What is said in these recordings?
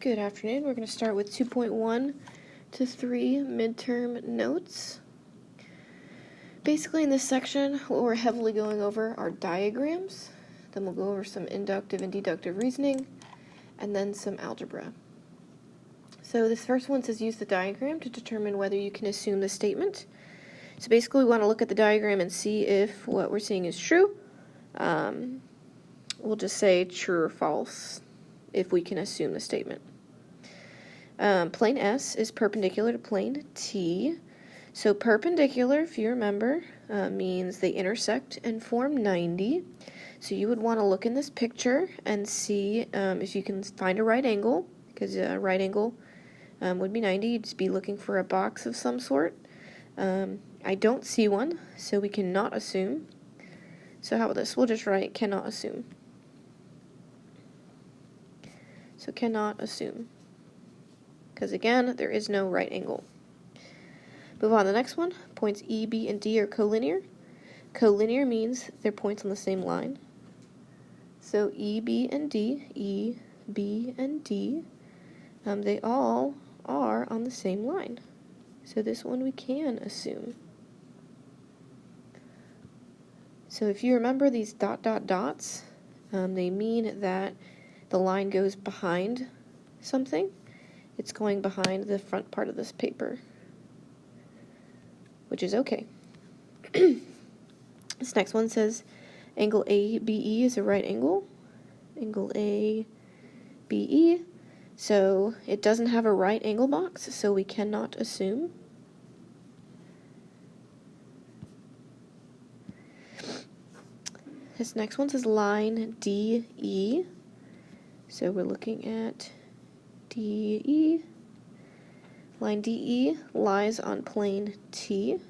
Good afternoon. We're going to start with 2.1 to 3 midterm notes. Basically in this section, what we're heavily going over are diagrams. Then we'll go over some inductive and deductive reasoning, and then some algebra. So this first one says use the diagram to determine whether you can assume the statement. So basically we want to look at the diagram and see if what we're seeing is true. We'll just say true or false if we can assume the statement. Plane S is perpendicular to plane T. So perpendicular, if you remember, means they intersect and form 90. So you would want to look in this picture and see if you can find a right angle, because a right angle would be 90. You'd just be looking for a box of some sort. I don't see one, so we cannot assume. So how about this? We'll just write cannot assume. So cannot assume. Because again, there is no right angle. Move on to the next one. Points E, B, and D are collinear. Collinear means they're points on the same line. So E, B, and D, they all are on the same line. So this one we can assume. So if you remember these dots, they mean that the line goes behind something. It's going behind the front part of this paper, which is okay. This next one says angle ABE is a right angle. Angle ABE. So it doesn't have a right angle box, so we cannot assume. This next one says line DE. So we're looking at DE. Line DE lies on plane T.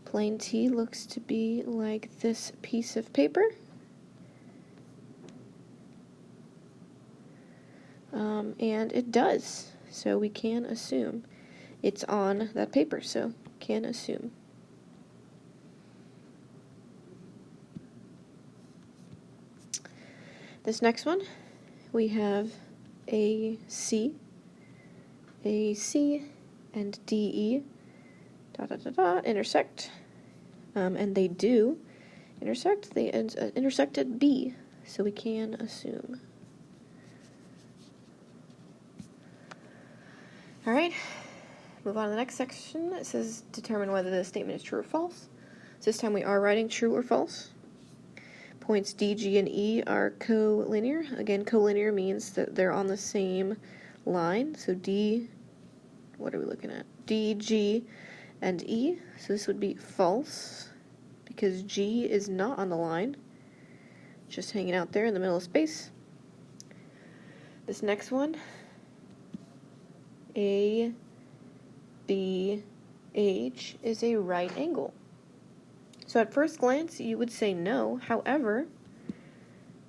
Plane T looks to be like this piece of paper. And it does. So we can assume it's on that paper. So can assume. This next one, we have AC, and DE, intersect, and they do intersect. They intersect at B, so we can assume. All right, move on to the next section. It says determine whether the statement is true or false. So this time we are writing true or false. Points D, G, and E are collinear. Again, collinear means that they're on the same line. So D, what are we looking at? D, G, and E. So this would be false because G is not on the line, just hanging out there in the middle of space. This next one, A, B, H is a right angle. So at first glance, you would say no. However,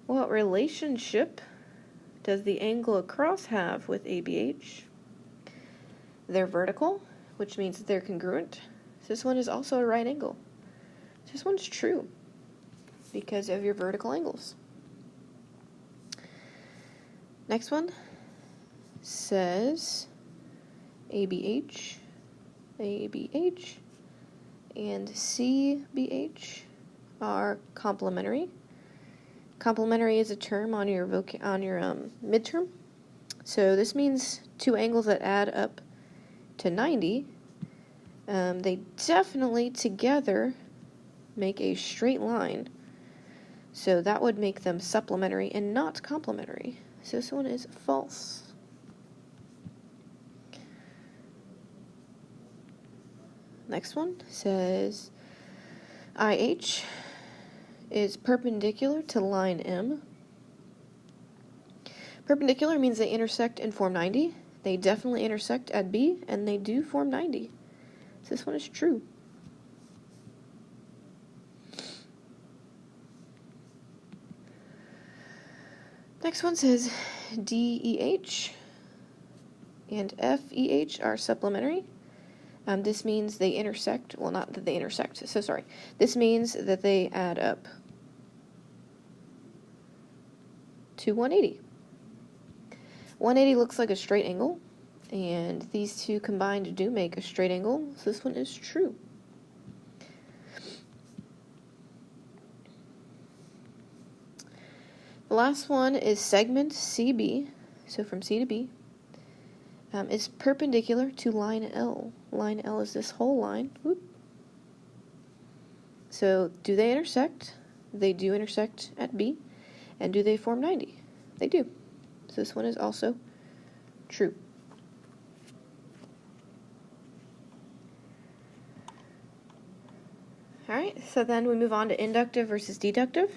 what relationship does the angle across have with ABH? They're vertical, which means that they're congruent. So this one is also a right angle. So this one's true because of your vertical angles. Next one says ABH, and CBH are complementary. Complementary is a term on your midterm. So this means two angles that add up to 90. They definitely together make a straight line. So that would make them supplementary and not complementary. So this one is false. Next one says IH is perpendicular to line M. Perpendicular means they intersect and form 90. They definitely intersect at B, and they do form 90. So this one is true. Next one says DEH and FEH are supplementary. This means they intersect, well, not that they intersect, so sorry. This means that they add up to 180. 180 looks like a straight angle, and these two combined do make a straight angle, so this one is true. The last one is segment CB, so from C to B, is perpendicular to line L. Line L is this whole line. Whoop. So do they intersect? They do intersect at B. And do they form 90? They do. So this one is also true. Alright, so then we move on to inductive versus deductive.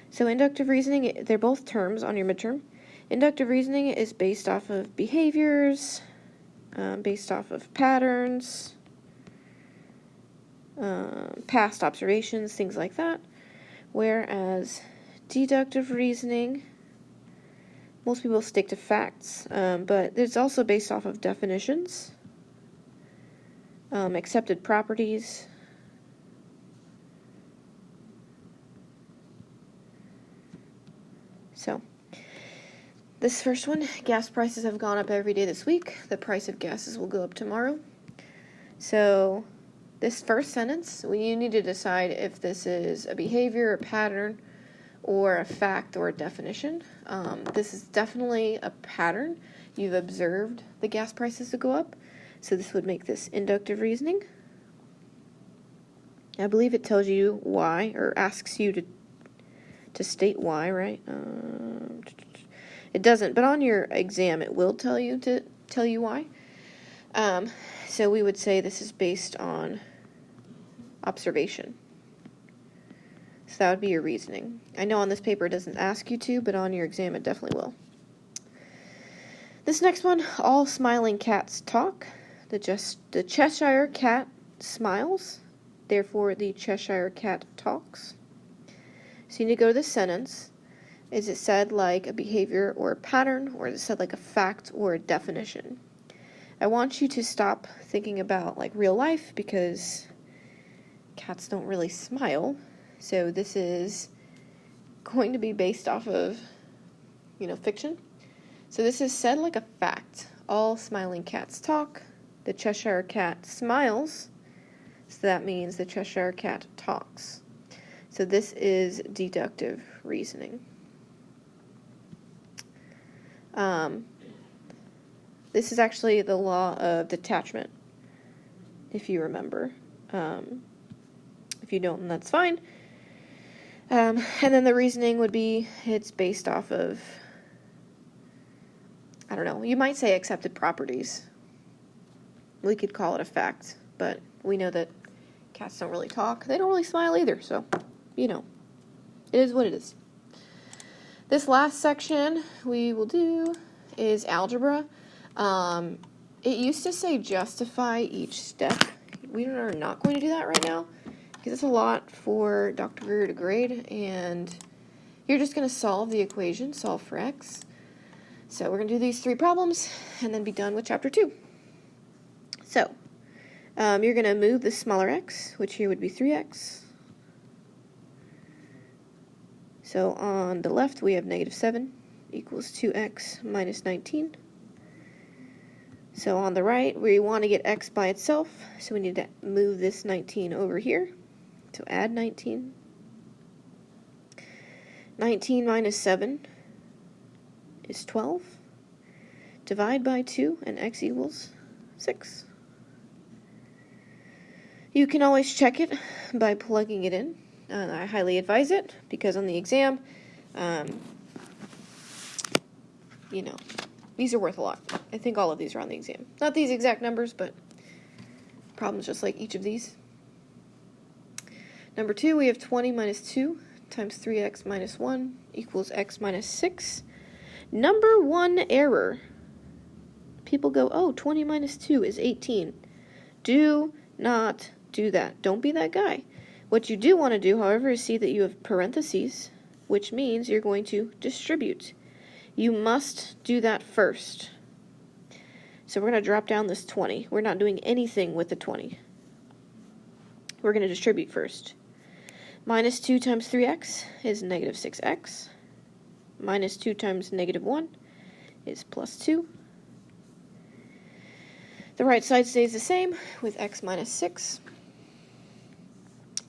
So inductive reasoning, they're both terms on your midterm. Inductive reasoning is based off of behaviors, based off of patterns, past observations, things like that. Whereas deductive reasoning, most people stick to facts, but it's also based off of definitions, accepted properties, so this first one, gas prices have gone up every day this week. The price of gases will go up tomorrow. So this first sentence, you need to decide if this is a behavior, a pattern, or a fact or a definition. This is definitely a pattern. You've observed the gas prices to go up, so this would make this inductive reasoning. I believe it tells you why, or asks you to state why, right? It doesn't, but on your exam it will tell you why. So we would say this is based on observation. So that would be your reasoning. I know on this paper it doesn't ask you to, but on your exam it definitely will. This next one, all smiling cats talk. The Cheshire cat smiles, therefore the Cheshire cat talks. So you need to go to this sentence. Is it said like a behavior or a pattern, or is it said like a fact or a definition? I want you to stop thinking about like real life, because cats don't really smile. So this is going to be based off of, fiction. So this is said like a fact. All smiling cats talk. The Cheshire cat smiles. So that means the Cheshire cat talks. So this is deductive reasoning. This is actually the law of detachment, if you remember. If you don't, then that's fine. And then the reasoning would be, it's based off of, I don't know, you might say accepted properties. We could call it a fact, but we know that cats don't really talk. They don't really smile either, so, it is what it is. This last section we will do is algebra. It used to say justify each step. We are not going to do that right now, because it's a lot for Dr. Greer to grade, and you're just going to solve the equation, solve for x. So we're going to do these 3 problems, and then be done with chapter 2. So, you're going to move the smaller x, which here would be 3x. So on the left we have negative 7 equals 2x minus 19. So on the right, we want to get x by itself, so we need to move this 19 over here. So add 19. 19 minus 7 is 12. Divide by 2, and x equals 6. You can always check it by plugging it in. I highly advise it, because on the exam, these are worth a lot. I think all of these are on the exam. Not these exact numbers, but problems just like each of these. Number 2, we have 20 minus 2 times 3x minus 1 equals x minus 6. Number 1 error. People go, oh, 20 minus 2 is 18. Do not do that. Don't be that guy. What you do want to do, however, is see that you have parentheses, which means you're going to distribute. You must do that first. So we're going to drop down this 20. We're not doing anything with the 20. We're going to distribute first. Minus 2 times 3x is negative 6x. Minus 2 times negative 1 is plus 2. The right side stays the same with x minus 6.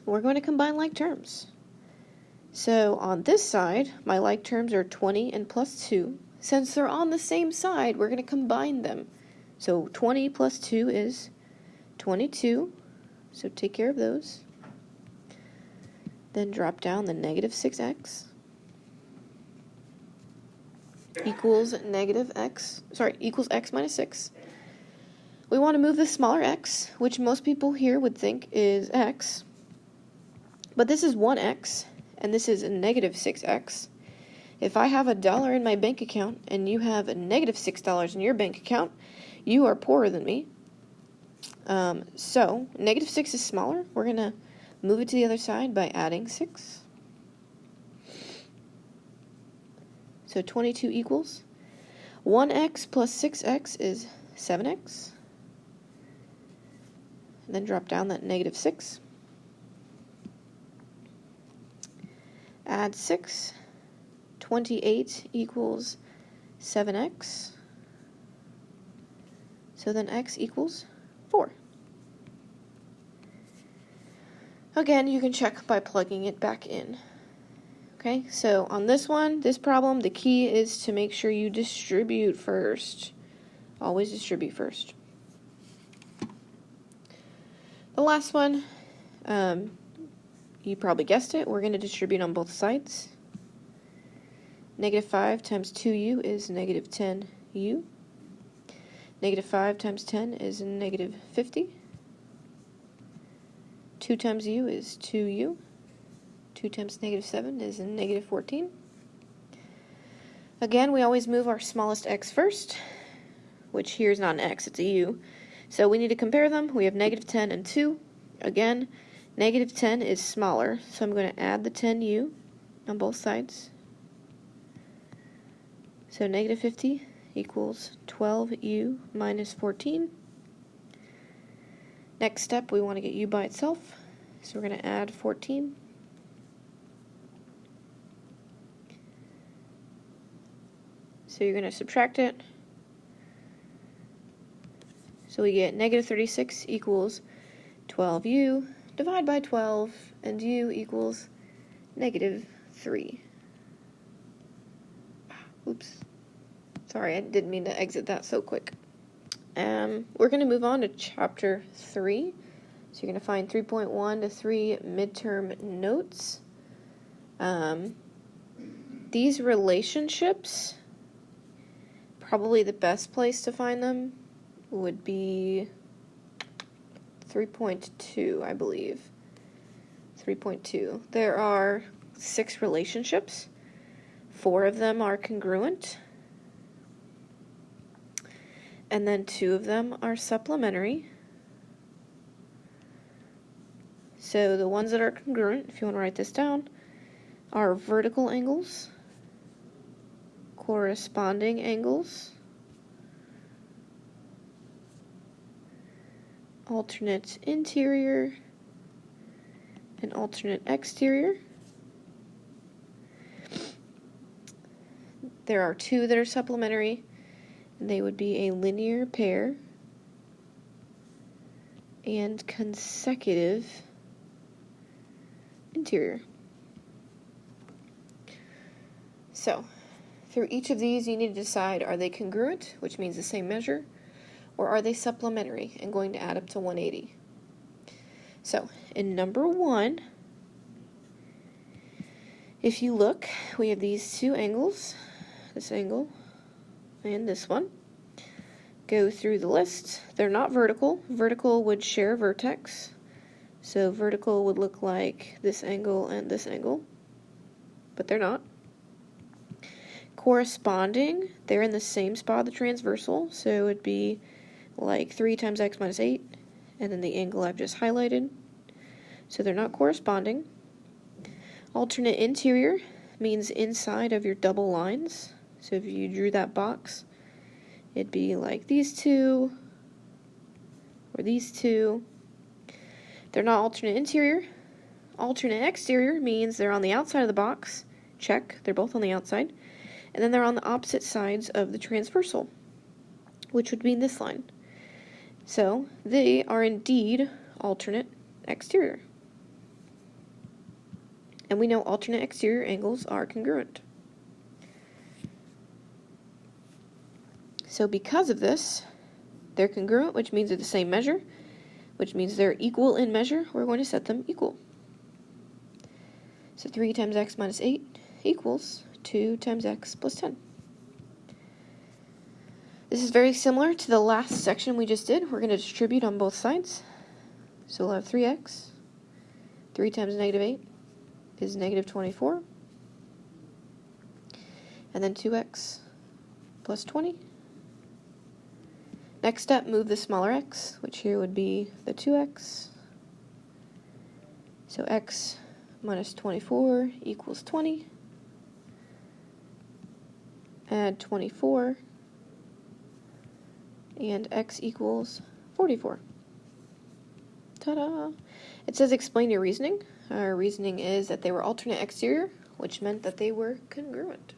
We're going to combine like terms. So on this side, my like terms are 20 and plus 2. Since they're on the same side, we're going to combine them. So 20 plus 2 is 22. So take care of those. Then drop down the negative 6x equals equals x minus 6. We want to move the smaller x, which most people here would think is x. But this is 1x, and this is a negative 6x. If I have $1 in my bank account, and you have a negative $6 in your bank account, you are poorer than me. So, negative 6 is smaller. We're going to move it to the other side by adding 6. So 22 equals 1x plus 6x is 7x. And then drop down that negative 6. Add 6. 28 equals 7x. So then x equals 4. Again, you can check by plugging it back in. Okay, so on this one, this problem, the key is to make sure you distribute first. Always distribute first. The last one, you probably guessed it, we're going to distribute on both sides. Negative 5 times 2u is negative 10u. Negative 5 times 10 is negative 50. 2 times u is 2u. 2 times negative 7 is negative 14. Again, we always move our smallest x first, which here is not an x, it's a u. So we need to compare them. We have negative 10 and 2. Again, negative 10 is smaller, so I'm going to add the 10u on both sides. So negative 50 equals 12u minus 14. Next step, we want to get u by itself, so we're going to add 14. So you're going to subtract it. So we get negative 36 equals 12u, divide by 12, and u equals negative 3. Oops. Sorry, I didn't mean to exit that so quick. We're going to move on to chapter 3. So you're going to find 3.1 to 3 midterm notes. These relationships, probably the best place to find them would be 3.2, I believe. 3.2. There are 6 relationships. 4 of them are congruent. And then 2 of them are supplementary. So the ones that are congruent, if you want to write this down, are vertical angles, corresponding angles, alternate interior, and alternate exterior. There are 2 that are supplementary, and they would be a linear pair and consecutive interior. So, through each of these, you need to decide, are they congruent, which means the same measure, or are they supplementary and going to add up to 180? So, in number 1, if you look, we have these 2 angles, this angle and this one. Go through the list. They're not vertical. Vertical would share vertex. So vertical would look like this angle and this angle, but they're not. Corresponding, they're in the same spot of the transversal, so it would be like 3 times x minus 8, and then the angle I've just highlighted. So they're not corresponding. Alternate interior means inside of your double lines. So if you drew that box, it'd be like these 2, or these 2. They're not alternate interior. Alternate exterior means they're on the outside of the box. Check, they're both on the outside. and then they're on the opposite sides of the transversal, which would be this line. So they are indeed alternate exterior. And we know alternate exterior angles are congruent. So because of this, they're congruent, which means they're the same measure, which means they're equal in measure. We're going to set them equal. So 3 times x minus 8 equals 2 times x plus 10. This is very similar to the last section we just did. We're going to distribute on both sides. So we'll have 3x. 3 times negative 8 is negative 24. And then 2x plus 20. Next step, move the smaller x, which here would be the 2x. So x minus 24 equals 20. Add 24. And x equals 44. Ta-da! It says explain your reasoning. Our reasoning is that they were alternate exterior, which meant that they were congruent.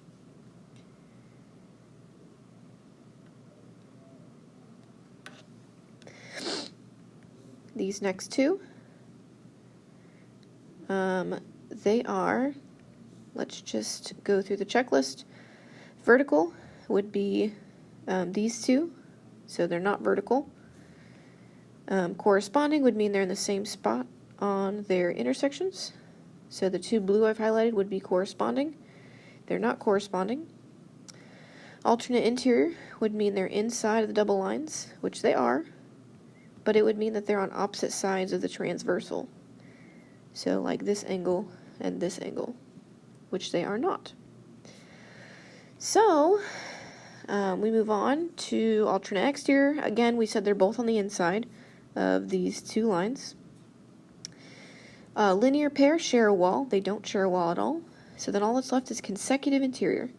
These next two, they are, let's just go through the checklist. Vertical would be these two, so they're not vertical. Corresponding would mean they're in the same spot on their intersections. So the two blue I've highlighted would be corresponding. They're not corresponding. Alternate interior would mean they're inside of the double lines, which they are, but it would mean that they're on opposite sides of the transversal. So like this angle and this angle, which they are not. So we move on to alternate exterior. Again, we said they're both on the inside of these two lines. Linear pairs share a wall. They don't share a wall at all. So then all that's left is consecutive interior,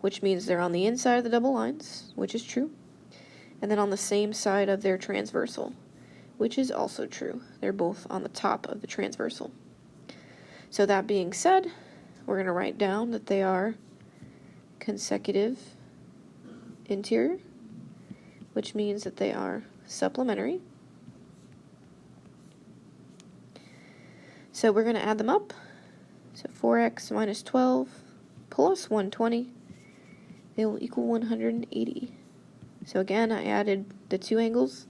which means they're on the inside of the double lines, which is true, and then on the same side of their transversal, which is also true. They're both on the top of the transversal. So that being said, we're going to write down that they are consecutive interior, which means that they are supplementary. So we're going to add them up. So 4x minus 12 plus 120, they will equal 180. So again, I added the two angles,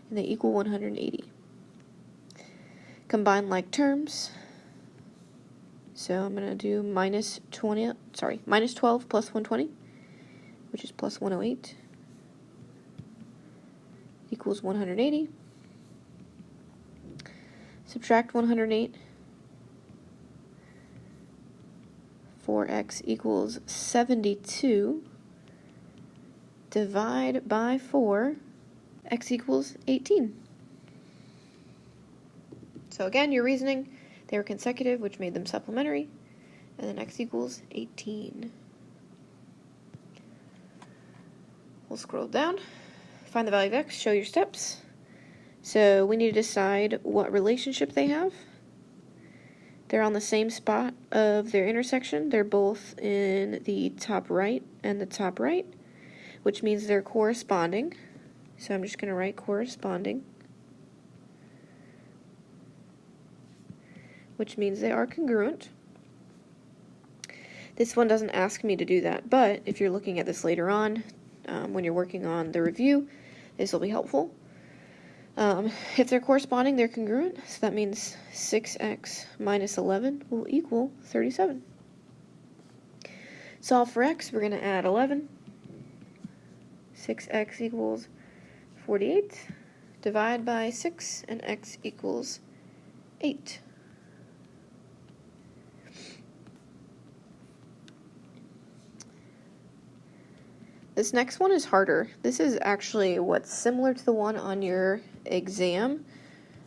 and they equal 180. Combine like terms. So I'm going to do minus 12 plus 120, which is plus 108, equals 180. Subtract 108. 4x equals 72. Divide by 4, x equals 18. So again, your reasoning, they were consecutive, which made them supplementary, and then x equals 18. We'll scroll down, find the value of x, show your steps. So we need to decide what relationship they have. They're on the same spot of their intersection. They're both in the top right and the top right, which means they're corresponding. So I'm just going to write corresponding, which means they are congruent. This one doesn't ask me to do that, but if you're looking at this later on, when you're working on the review, this will be helpful. If they're corresponding, they're congruent, so that means 6x minus 11 will equal 37. Solve for x, we're going to add 11. 6x equals 48. Divide by 6, and x equals 8. This next one is harder. This is actually what's similar to the one on your exam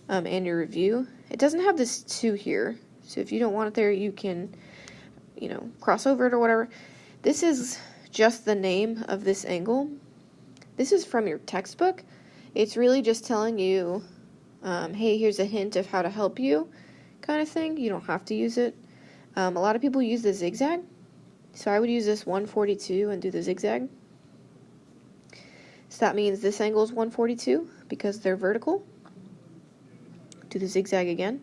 and your review. It doesn't have this 2 here, so if you don't want it there, you can, cross over it or whatever. This is just the name of this angle. This is from your textbook. It's really just telling you, hey, here's a hint of how to help you kind of thing. You don't have to use it. A lot of people use the zigzag. So I would use this 142 and do the zigzag. So that means this angle is 142 because they're vertical. Do the zigzag again.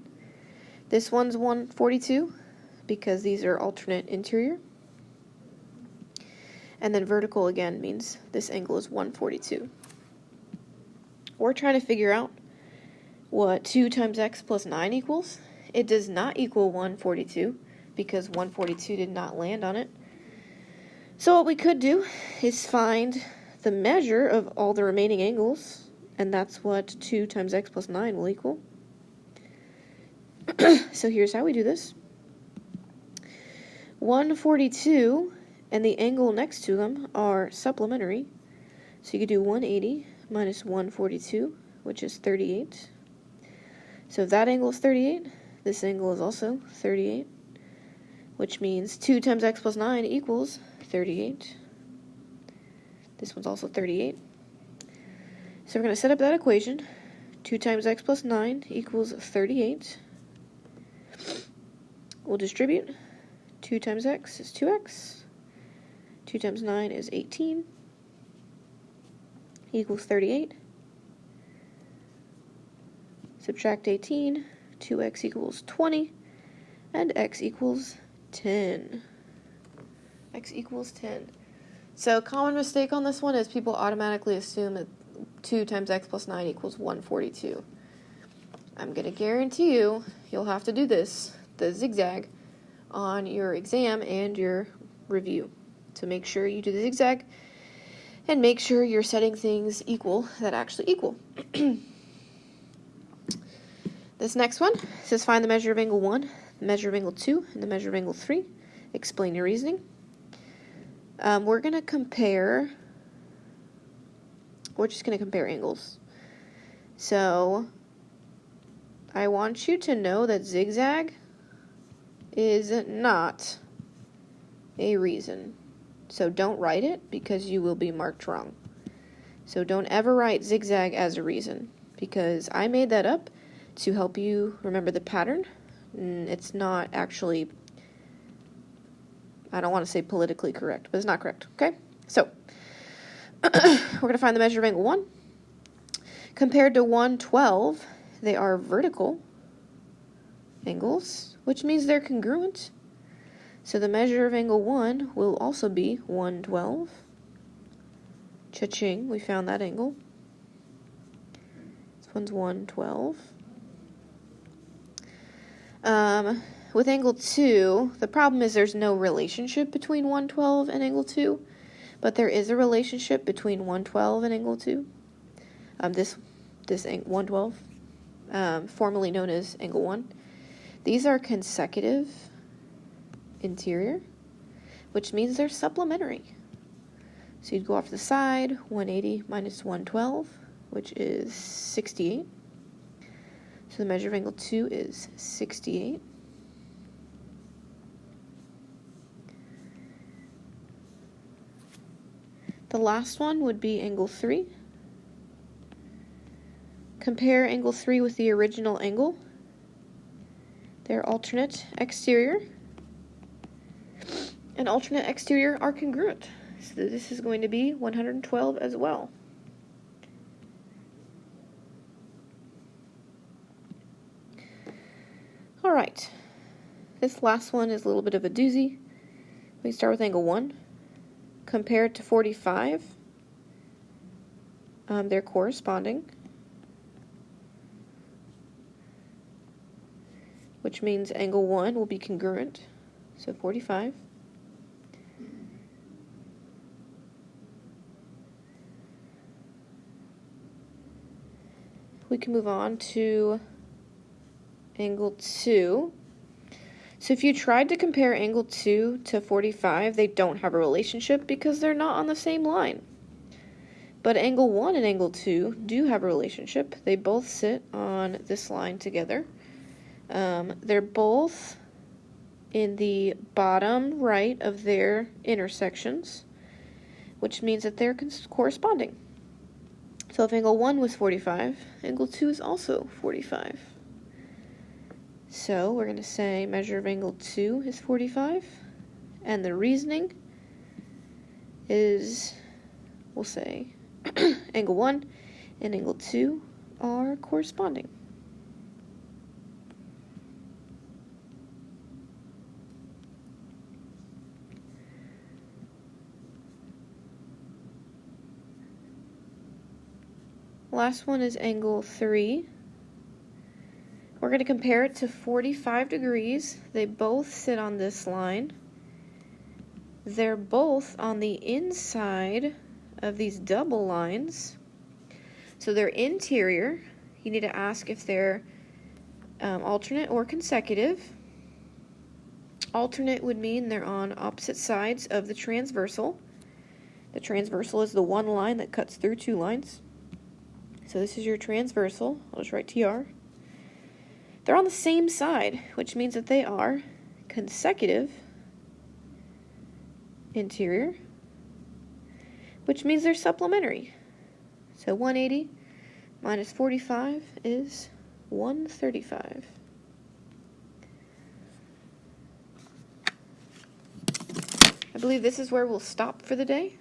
This one's 142 because these are alternate interior. And then vertical again means this angle is 142. We're trying to figure out what 2 times x plus 9 equals. It does not equal 142 because 142 did not land on it. So what we could do is find the measure of all the remaining angles, and that's what 2 times x plus 9 will equal. So here's how we do this. 142 and the angle next to them are supplementary. So you could do 180 minus 142, which is 38. So if that angle is 38, this angle is also 38, which means 2 times x plus 9 equals 38. This one's also 38. So we're going to set up that equation. 2 times x plus 9 equals 38. We'll distribute. 2 times x is 2x. 2 times 9 is 18. Equals 38. Subtract 18. 2x equals 20. And x equals 10. X equals 10. So common mistake on this one is people automatically assume that 2 times x plus 9 equals 142. I'm going to guarantee you'll have to do this, the zigzag, on your exam and your review. So make sure you do the zigzag and make sure you're setting things equal that actually equal. This next one says find the measure of angle 1, the measure of angle 2, and the measure of angle 3. Explain your reasoning. We're just going to compare angles. So I want you to know that zigzag is not a reason. So don't write it because you will be marked wrong. So don't ever write zigzag as a reason because I made that up to help you remember the pattern. It's not actually, I don't want to say politically correct, but it's not correct, okay? So we're going to find the measure of angle 1. Compared to 112, they are vertical angles, which means they're congruent. So the measure of angle 1 will also be 112. Cha-ching, we found that angle. This one's 112. With angle 2, the problem is there's no relationship between 112 and angle 2, but there is a relationship between 112 and angle 2. This 112, formerly known as angle 1. These are consecutive interior, which means they're supplementary. So you'd go off to the side, 180 minus 112, which is 68. So the measure of angle 2 is 68. The last one would be angle 3. Compare angle 3 with the original angle. Their alternate exterior and alternate exterior are congruent. So this is going to be 112 as well. Alright, this last one is a little bit of a doozy. We start with angle 1. Compared to 45, they're corresponding, which means angle 1 will be congruent, so 45. We can move on to angle 2. So if you tried to compare angle 2 to 45, they don't have a relationship because they're not on the same line. But angle 1 and angle 2 do have a relationship. They both sit on this line together. They're both in the bottom right of their intersections, which means that they're corresponding. So if angle 1 was 45, angle 2 is also 45. So we're going to say measure of angle 2 is 45, And the reasoning is, we'll say, angle 1 and angle 2 are corresponding. Last one is angle 3. We're going to compare it to 45 degrees. They both sit on this line. They're both on the inside of these double lines. So they're interior. You need to ask if they're alternate or consecutive. Alternate would mean they're on opposite sides of the transversal. The transversal is the one line that cuts through two lines. So this is your transversal. I'll just write TR. They're on the same side, which means that they are consecutive interior, which means they're supplementary. So 180 minus 45 is 135. I believe this is where we'll stop for the day.